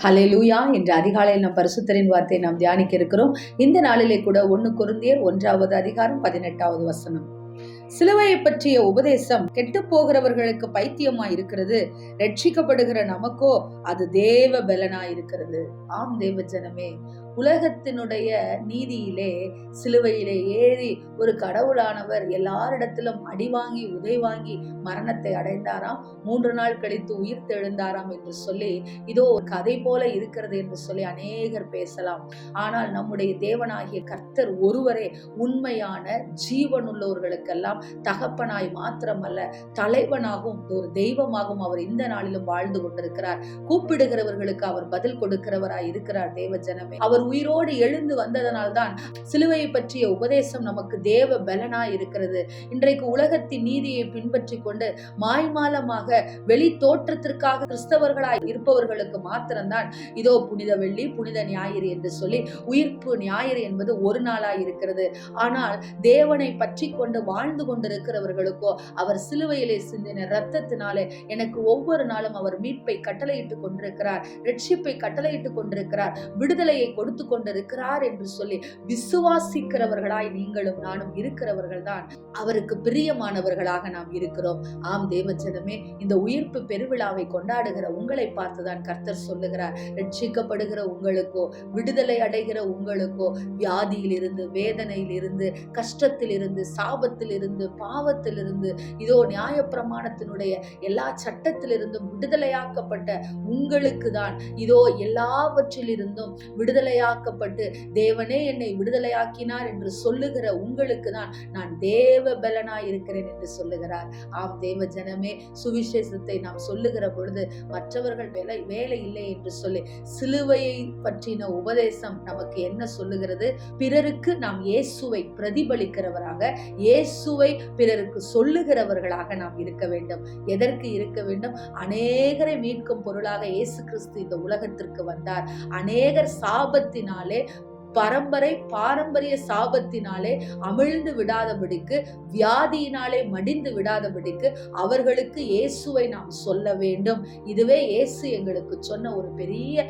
ஹல்லேலூயா என்ற அதிகாலையில் நாம் பரிசுத்தரின் வார்த்தையை நாம் தியானிக்க இருக்கிறோம். இந்த நாளிலே கூட 1 கொரிந்தியர் 1வது அதிகாரம் 18வது வசனம். சிலுவையை பற்றிய உபதேசம் கெட்டு போகிறவர்களுக்கு பைத்தியமாய் இருக்கிறது, ரட்சிக்கப்படுகிற நமக்கோ அது தேவ பலனாய் இருக்கிறது. ஆம் தேவ ஜனமே, உலகத்தினுடைய நீதியிலே சிலுவையிலே ஏறி ஒரு கடவுளானவர் எல்லாரிடத்திலும் அடி வாங்கி உதை வாங்கி மரணத்தை அடைந்தாராம், 3 நாள் கழித்து உயிர் தெழுந்தாராம் என்று சொல்லி இதோ ஒரு கதை போல இருக்கிறது என்று சொல்லி அநேகர் பேசலாம். ஆனால் நம்முடைய தேவனாகிய கர்த்தர் ஒருவரே உண்மையான ஜீவனுள்ளவர்களுக்கெல்லாம் தகப்பனாய் மாத்திரமல்ல, தலைவனாகவும் ஒரு தெய்வமாகவும் அவர் இந்த நாளிலும் வாழ்ந்து கொண்டிருக்கிறார். கூப்பிடுகிறவர்களுக்கு அவர் பதில் கொடுக்கிறவராய் இருக்கிறார். தேவ ஜனமே, அவர் உயிரோடு எழுந்து வந்ததனால்தான் சிலுவையை பற்றிய உபதேசம் நமக்கு தேவ பலனாய் இருக்கிறது. இன்றைக்கு உலகத்தின் நீதியை பின்பற்றி கொண்டு மாய்மாலமாக வெளி தோற்றத்திற்காக கிறிஸ்தவர்களாய் இருப்பவர்களுக்கு மாத்திரம்தான் இதோ புனித வெள்ளி, புனித ஞாயிறு என்று சொல்லி உயிர்ப்பு ஞாயிறு என்பது ஒரு நாளாய் இருக்கிறது. ஆனால் தேவனை பற்றி கொண்டு வாழ்ந்து கொண்டிருக்கிறவர்களுக்கோ அவர் சிலுவையிலே சிந்தின இரத்தத்தினாலே எனக்கு ஒவ்வொரு நாளும் அவர் மீட்பை கட்டளையிட்டுக் கொண்டிருக்கிறார், ரட்சிப்பை கட்டளையிட்டுக் கொண்டிருக்கிறார், விடுதலையை கொடுத்து கொண்டிருக்கிறார் என்று சொல்லி விசுவாசிக்கிறவர்களாய் நீங்களும் நானும் இருக்கிறவர்கள் தான் அவருக்கு பிரியமானவர்களாக நாம் இருக்கிறோம். ஆம் தேவ ஜனமே, இந்த உயிர்ப்பு பெருவிழாவை கொண்டாடுகிற உங்களை பார்த்துதான் கர்த்தர் சொல்லுகிறார், ரட்சிக்கப்படுகிற உங்களுக்கோ, விடுதலை அடைகிற உங்களுக்கோ, வியாதியில் இருந்து, வேதனையில் இருந்து, கஷ்டத்தில் இருந்து, சாபத்தில் இருந்து, பாவத்தில் இருந்து, இதோ நியாயப்பிரமாணத்தினுடைய எல்லா சட்டத்திலிருந்தும் விடுதலையாக்கப்பட்ட உங்களுக்கு தான் இதோ எல்லாவற்றிலிருந்தும் விடுதலையாக்கப்பட்டு தேவனே என்னை விடுதலையாக்கினார் என்று சொல்லுகிற உங்களுக்கு தான் நான் தேவ பலனாய் இருக்கிறேன் என்று சொல்லுகிறார். ஆம் தேவ ஜனமே, சுவிசேஷத்தை நாம் சொல்லுகிற பொழுது மற்றவர்கள் வேலை இல்லை என்று சொல்லி சிலுவையை பற்றின உபதேசம் நமக்கு என்ன சொல்லுகிறது? பிறருக்கு நாம் இயேசுவை பிரதிபலிக்கிறவராக, இயேசுவை பிறருக்கு சொல்லுகிறவர்களாக நாம் இருக்க வேண்டும். எதற்கு இருக்க வேண்டும்? அநேகரை மீட்கும் பொருளாக இயேசு கிறிஸ்து இந்த உலகத்திற்கு வந்தார். அநேகர் சாபத்தினாலே, பாரம்பரிய சாபத்தினாலே அமிழ்ந்து விடாதபடிக்கு, வியாதியினாலே மடிந்து விடாதபடிக்கு அவர்களுக்கு இயேசுவை நாம் சொல்ல வேண்டும். இதுவே இயேசு எங்களுக்கு சொன்ன ஒரு பெரிய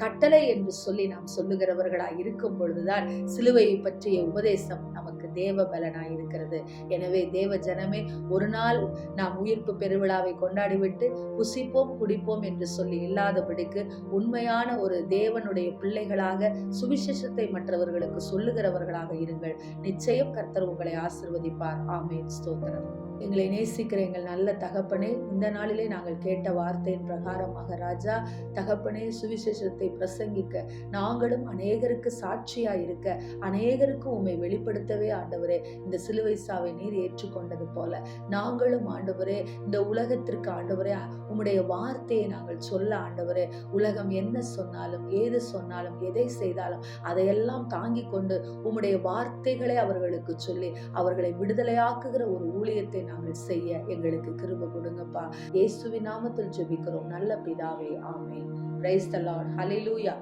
கட்டளை என்று சொல்லி நாம் சொல்லுகிறவர்களாய் இருக்கும் பொழுதுதான் சிலுவையை பற்றிய உபதேசம் நமக்கு தேவ பலனாய் இருக்கிறது. எனவே தேவ ஜனமே, ஒரு நாள் நாம் உயிர்ப்பு பெருவிழாவை கொண்டாடிவிட்டு புசிப்போம் குடிப்போம் என்று சொல்லி இல்லாதபடிக்கு உண்மையான ஒரு தேவனுடைய பிள்ளைகளாக சுவிசேஷத்தை மற்றவர்களுக்கு சொல்லுகிறவர்களாக இருங்கள். நிச்சயம் கர்த்தர் உங்களை ஆசீர்வதிப்பார். ஆமென். ஸ்தோத்திரம். எங்களை நேசிக்கிற எங்கள் நல்ல தகப்பனே, இந்த நாளிலே நாங்கள் கேட்ட வார்த்தையின் பிரகாரமாக ராஜா தகப்பனே, சுவிசேஷத்தை பிரசங்கிக்க நாங்களும் அநேகருக்கு சாட்சியாய் இருக்க, அநேகருக்கு உம்மை வெளிப்படுத்தவே ஆண்டவரே இந்த சிலுவை சாவை நீர் ஏற்றுக்கொண்டது போல நாங்களும் ஆண்டவரே இந்த உலகத்திற்கு ஆண்டவரே உம்முடைய வார்த்தையை நாங்கள் சொல்ல ஆண்டவரே, உலகம் என்ன சொன்னாலும், ஏது சொன்னாலும், எதை செய்தாலும் அதையெல்லாம் தாங்கிக் கொண்டு உம்முடைய வார்த்தைகளை அவர்களுக்கு சொல்லி அவர்களை விடுதலையாக்குகிற ஒரு ஊழியத்தை நாங்கள் செய்ய எங்களுக்கு கிருபை கொடுங்கப்பா. இயேசுவின் நாமத்தில் ஜெபிக்கிறோம் நல்ல பிதாவே. Amen. Praise the lord. Hallelujah.